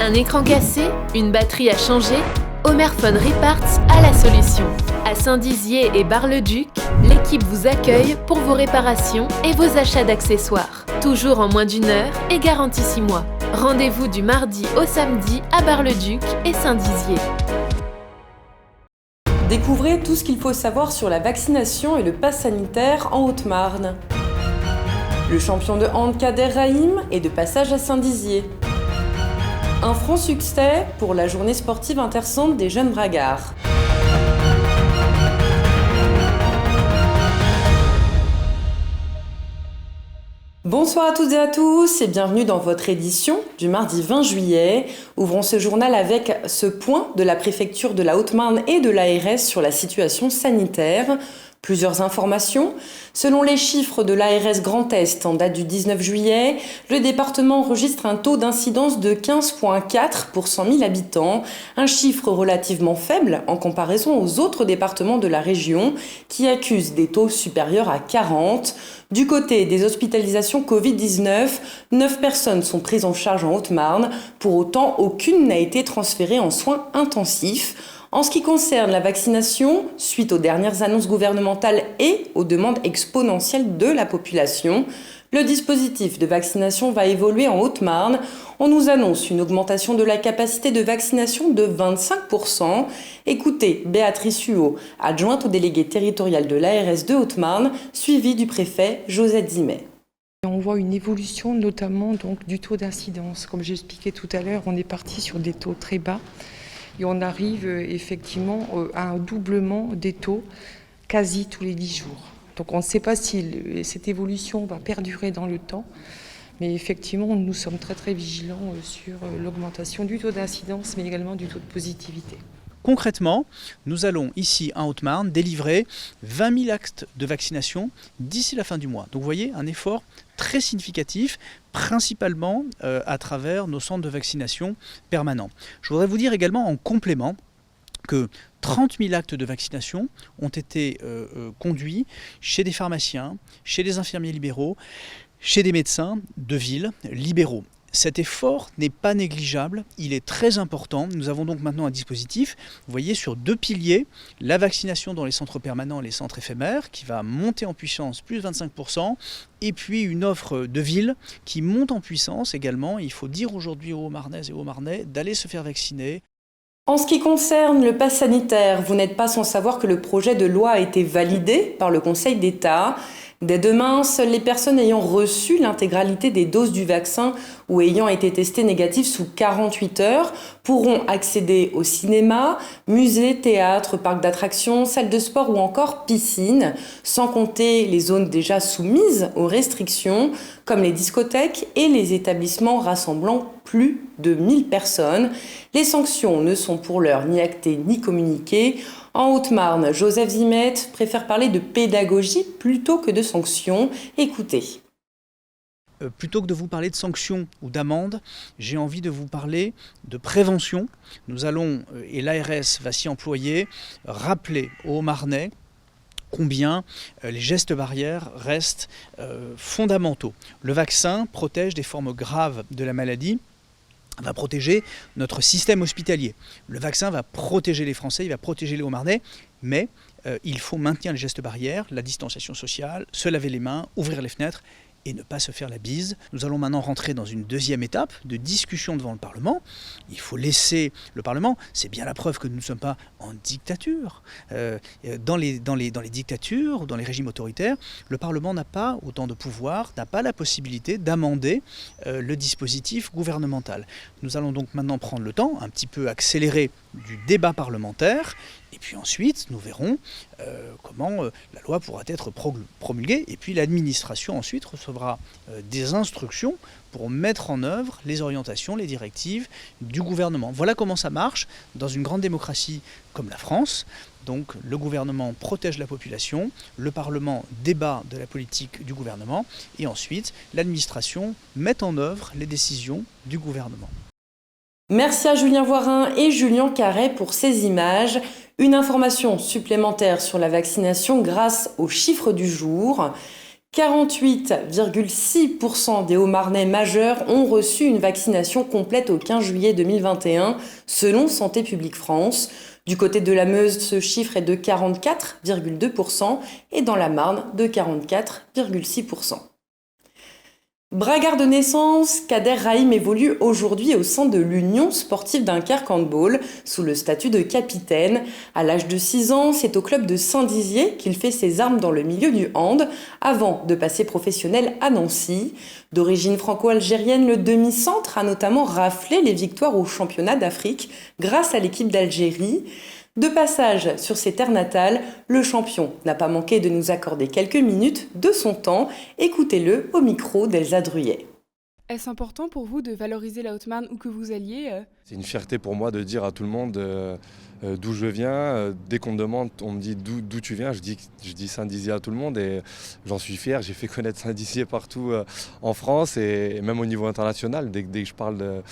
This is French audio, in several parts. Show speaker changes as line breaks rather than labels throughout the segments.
Un écran cassé? Une batterie à changer? Omerphone Reparts a la solution. À Saint-Dizier et Bar-le-Duc, l'équipe vous accueille pour vos réparations et vos achats d'accessoires. Toujours en moins d'1 heure et garantie 6 mois. Rendez-vous du mardi au samedi à Bar-le-Duc et Saint-Dizier.
Découvrez tout ce qu'il faut savoir sur la vaccination et le pass sanitaire en Haute-Marne. Le champion de hand Kader Rahim est de passage à Saint-Dizier. Un franc succès pour la journée sportive intercentre des jeunes bragards. Bonsoir à toutes et à tous et bienvenue dans votre édition du mardi 20 juillet. Ouvrons ce journal avec ce point de la préfecture de la Haute-Marne et de l'ARS sur la situation sanitaire. Plusieurs informations. Selon les chiffres de l'ARS Grand Est en date du 19 juillet, le département enregistre un taux d'incidence de 15,4 pour 100 000 habitants, un chiffre relativement faible en comparaison aux autres départements de la région qui accusent des taux supérieurs à 40. Du côté des hospitalisations Covid-19, 9 personnes sont prises en charge en Haute-Marne. Pour autant, aucune n'a été transférée en soins intensifs. En ce qui concerne la vaccination, suite aux dernières annonces gouvernementales et aux demandes exponentielles de la population, le dispositif de vaccination va évoluer en Haute-Marne. On nous annonce une augmentation de la capacité de vaccination de 25%. Écoutez Béatrice Huot, adjointe au délégué territorial de l'ARS de Haute-Marne, suivie du préfet Josette Zimet.
On voit une évolution notamment donc, du taux d'incidence. Comme j'expliquais tout à l'heure, on est parti sur des taux très bas. Et on arrive effectivement à un doublement des taux quasi tous les 10 jours. Donc on ne sait pas si cette évolution va perdurer dans le temps, mais effectivement nous sommes très très vigilants sur l'augmentation du taux d'incidence, mais également du taux de positivité.
Concrètement, nous allons ici en Haute-Marne délivrer 20 000 actes de vaccination d'ici la fin du mois. Donc vous voyez, un effort très significatif, principalement à travers nos centres de vaccination permanents. Je voudrais vous dire également en complément que 30 000 actes de vaccination ont été conduits chez des pharmaciens, chez des infirmiers libéraux, chez des médecins de ville libéraux. Cet effort n'est pas négligeable, il est très important. Nous avons donc maintenant un dispositif, vous voyez, sur 2 piliers, la vaccination dans les centres permanents et les centres éphémères, qui va monter en puissance plus de 25%, et puis une offre de ville qui monte en puissance également. Il faut dire aujourd'hui aux Haut-Marnaises et aux Haut-Marnais d'aller se faire vacciner.
En ce qui concerne le pass sanitaire, vous n'êtes pas sans savoir que le projet de loi a été validé par le Conseil d'État. Dès demain, seules les personnes ayant reçu l'intégralité des doses du vaccin ou ayant été testées négatives sous 48 heures pourront accéder au cinéma, musées, théâtres, parcs d'attractions, salles de sport ou encore piscines, sans compter les zones déjà soumises aux restrictions, comme les discothèques et les établissements rassemblant plus de 1000 personnes. Les sanctions ne sont pour l'heure ni actées ni communiquées. En Haute-Marne, Joseph Zimet préfère parler de pédagogie plutôt que de sanctions. Écoutez.
Plutôt que de vous parler de sanctions ou d'amendes, j'ai envie de vous parler de prévention. Nous allons, et l'ARS va s'y employer, rappeler aux Haut-Marnais combien les gestes barrières restent fondamentaux. Le vaccin protège des formes graves de la maladie, va protéger notre système hospitalier. Le vaccin va protéger les Français, il va protéger les Haut-Marnais, mais il faut maintenir les gestes barrières, la distanciation sociale, se laver les mains, ouvrir les fenêtres et ne pas se faire la bise. Nous allons maintenant rentrer dans une deuxième étape de discussion devant le Parlement. Il faut laisser le Parlement, c'est bien la preuve que nous ne sommes pas en dictature. Dans les dictatures, dans les régimes autoritaires, le Parlement n'a pas autant de pouvoir, n'a pas la possibilité d'amender le dispositif gouvernemental. Nous allons donc maintenant prendre le temps, un petit peu accéléré du débat parlementaire, et puis ensuite nous verrons comment la loi pourra être promulguée, et puis l'administration ensuite recevra des instructions pour mettre en œuvre les orientations, les directives du gouvernement. Voilà comment ça marche dans une grande démocratie comme la France. Donc le gouvernement protège la population, le Parlement débat de la politique du gouvernement, et ensuite l'administration met en œuvre les décisions du gouvernement.
Merci à Julien Voirin et Julien Carret pour ces images. Une information supplémentaire sur la vaccination grâce aux chiffres du jour. 48,6% des Haut-Marnais majeurs ont reçu une vaccination complète au 15 juillet 2021, selon Santé publique France. Du côté de la Meuse, ce chiffre est de 44,2% et dans la Marne, de 44,6%. Bragard de naissance, Kader Rahim évolue aujourd'hui au sein de l'Union sportive Dunkerque Handball, sous le statut de capitaine. À l'âge de 6 ans, c'est au club de Saint-Dizier qu'il fait ses armes dans le milieu du hand, avant de passer professionnel à Nancy. D'origine franco-algérienne, le demi-centre a notamment raflé les victoires au championnat d'Afrique grâce à l'équipe d'Algérie. De passage sur ses terres natales, le champion n'a pas manqué de nous accorder quelques minutes de son temps. Écoutez-le au micro d'Elsa Druyet.
Est-ce important pour vous de valoriser la Haute-Marne où que vous alliez ?
C'est une fierté pour moi de dire à tout le monde d'où je viens. Dès qu'on me demande, on me dit d'où tu viens, je dis Saint-Dizier à tout le monde et j'en suis fier. J'ai fait connaître Saint-Dizier partout en France et même au niveau international. Dès que je parle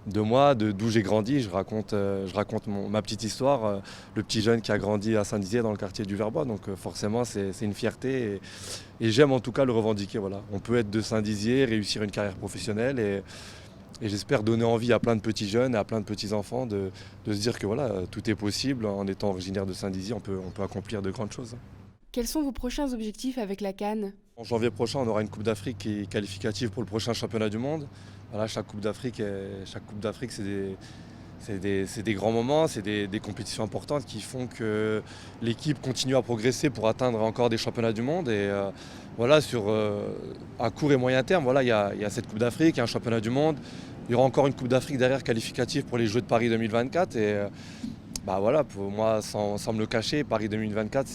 de moi, d'où j'ai grandi, je raconte ma petite histoire. Le petit jeune qui a grandi à Saint-Dizier dans le quartier du Verbois. Donc forcément, c'est une fierté et j'aime en tout cas le revendiquer. Voilà. On peut être de Saint-Dizier, réussir une carrière professionnelle et j'espère donner envie à plein de petits jeunes et à plein de petits enfants de se dire que voilà, tout est possible. En étant originaire de Saint-Dizier, on peut accomplir de grandes choses.
Quels sont vos prochains objectifs avec la CAN ?
En janvier prochain, on aura une Coupe d'Afrique qui est qualificative pour le prochain championnat du monde. Voilà, chaque Coupe d'Afrique, c'est des grands moments, c'est des compétitions importantes qui font que l'équipe continue à progresser pour atteindre encore des championnats du monde. Et voilà, à court et moyen terme, voilà, il y a cette Coupe d'Afrique, il y a un championnat du monde. Il y aura encore une Coupe d'Afrique derrière qualificative pour les Jeux de Paris 2024. Et voilà, pour moi, sans me le cacher, Paris 2024,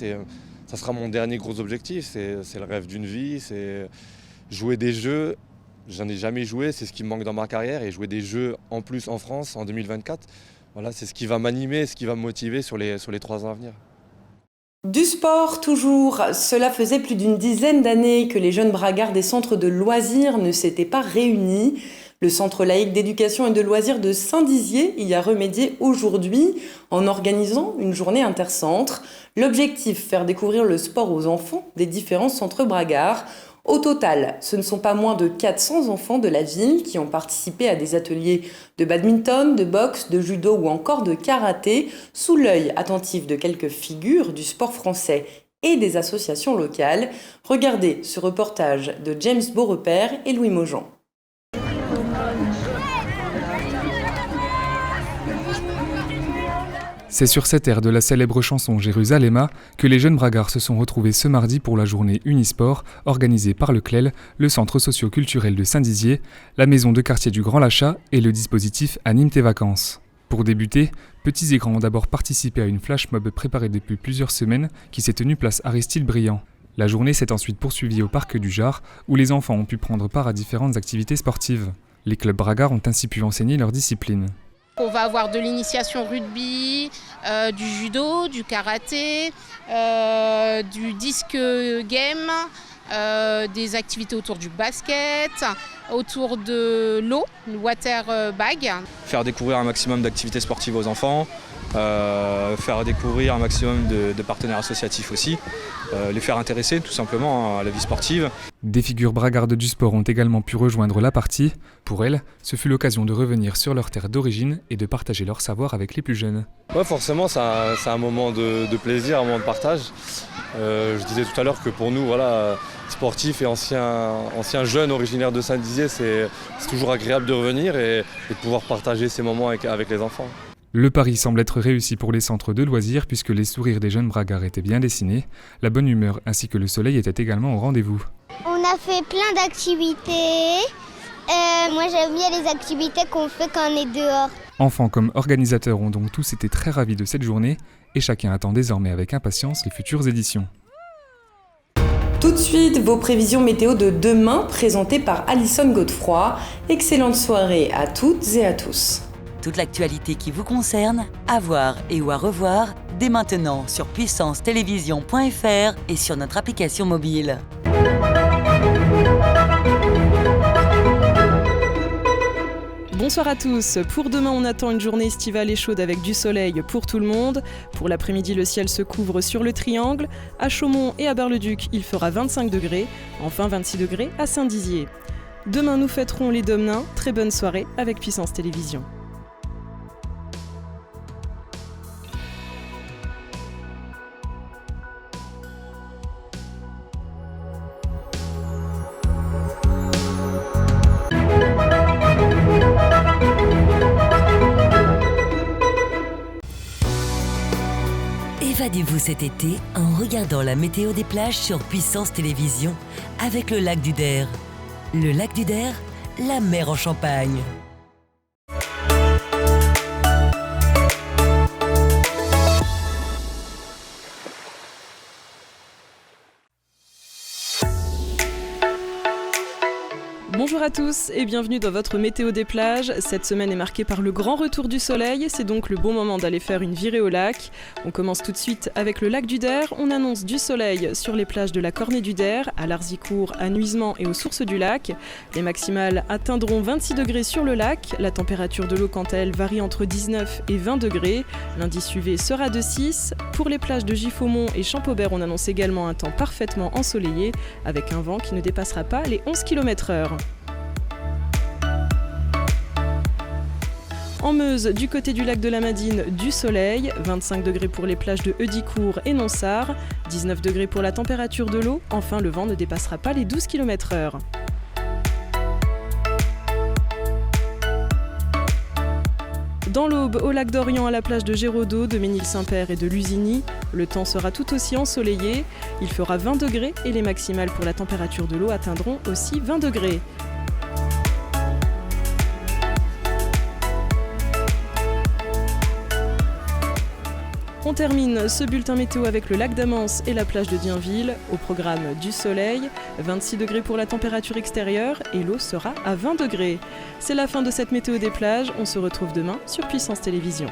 ça sera mon dernier gros objectif. C'est le rêve d'une vie, c'est jouer des Jeux. J'en ai jamais joué, c'est ce qui me manque dans ma carrière. Et jouer des Jeux en plus en France en 2024, voilà, c'est ce qui va m'animer, ce qui va me motiver sur les 3 ans à venir.
Du sport toujours, cela faisait plus d'une dizaine d'années que les jeunes bragards des centres de loisirs ne s'étaient pas réunis. Le centre laïque d'éducation et de loisirs de Saint-Dizier y a remédié aujourd'hui en organisant une journée intercentre. L'objectif, faire découvrir le sport aux enfants des différents centres bragards. Au total, ce ne sont pas moins de 400 enfants de la ville qui ont participé à des ateliers de badminton, de boxe, de judo ou encore de karaté, sous l'œil attentif de quelques figures du sport français et des associations locales. Regardez ce reportage de James Beaurepaire et Louis Maujean.
C'est sur cette aire de la célèbre chanson Jérusalema que les jeunes bragards se sont retrouvés ce mardi pour la journée Unisport, organisée par le CLEL, le centre socio-culturel de Saint-Dizier, la maison de quartier du Grand Lachat et le dispositif Anime tes vacances. Pour débuter, petits et grands ont d'abord participé à une flash mob préparée depuis plusieurs semaines qui s'est tenue place Aristide Briand. La journée s'est ensuite poursuivie au parc du Jard, où les enfants ont pu prendre part à différentes activités sportives. Les clubs bragards ont ainsi pu enseigner leur discipline.
On va avoir de l'initiation rugby, du judo, du karaté, du disque game, des activités autour du basket, autour de l'eau, le water bag.
Faire découvrir un maximum d'activités sportives aux enfants, faire découvrir un maximum de partenaires associatifs aussi, les faire intéresser tout simplement à la vie sportive.
Des figures bragardes du sport ont également pu rejoindre la partie. Pour elles, ce fut l'occasion de revenir sur leur terre d'origine et de partager leur savoir avec les plus jeunes.
Ouais, forcément, c'est un moment de plaisir, un moment de partage. Je disais tout à l'heure que pour nous, voilà, sportifs et anciens jeunes originaires de Saint-Dizier, c'est toujours agréable de revenir et de pouvoir partager ces moments avec les enfants.
Le pari semble être réussi pour les centres de loisirs puisque les sourires des jeunes bragards étaient bien dessinés, la bonne humeur ainsi que le soleil étaient également au rendez-vous.
On a fait plein d'activités. Moi j'aime bien les activités qu'on fait quand on est dehors.
Enfants comme organisateurs ont donc tous été très ravis de cette journée et chacun attend désormais avec impatience les futures éditions.
Tout de suite, vos prévisions météo de demain présentées par Alison Godefroy. Excellente soirée à toutes et à tous.
Toute l'actualité qui vous concerne, à voir et ou à revoir dès maintenant sur puissancetélévision.fr et sur notre application mobile.
Bonsoir à tous. Pour demain, on attend une journée estivale et chaude avec du soleil pour tout le monde. Pour l'après-midi, le ciel se couvre sur le triangle. À Chaumont et à Bar-le-Duc, il fera 25 degrés. Enfin, 26 degrés à Saint-Dizier. Demain, nous fêterons les Dômes Nains. Très bonne soirée avec Puissance Télévisions.
Évadez-vous cet été en regardant la météo des plages sur Puissance Télévisions avec le lac du Der. Le lac du Der, la mer en Champagne.
Bonjour à tous et bienvenue dans votre météo des plages. Cette semaine est marquée par le grand retour du soleil, c'est donc le bon moment d'aller faire une virée au lac. On commence tout de suite avec le lac du Der. On annonce du soleil sur les plages de la Cornée du Der, à Larzicourt, à Nuisement et aux sources du lac. Les maximales atteindront 26 degrés sur le lac. La température de l'eau quant à elle varie entre 19 et 20 degrés. L'indice UV sera de 6. Pour les plages de Giffaumont et Champaubert, on annonce également un temps parfaitement ensoleillé avec un vent qui ne dépassera pas les 11 km/h. En Meuse, du côté du lac de la Madine, du soleil, 25 degrés pour les plages de Heudicourt et Nonsard, 19 degrés pour la température de l'eau, enfin le vent ne dépassera pas les 12 km/h. Dans l'Aube, au lac d'Orient, à la plage de Géraudot, de Ménil-Saint-Père et de Lusigny, le temps sera tout aussi ensoleillé, il fera 20 degrés et les maximales pour la température de l'eau atteindront aussi 20 degrés. On termine ce bulletin météo avec le lac d'Amance et la plage de Dienville. Au programme du soleil, 26 degrés pour la température extérieure et l'eau sera à 20 degrés. C'est la fin de cette météo des plages. On se retrouve demain sur Puissance Télévisions.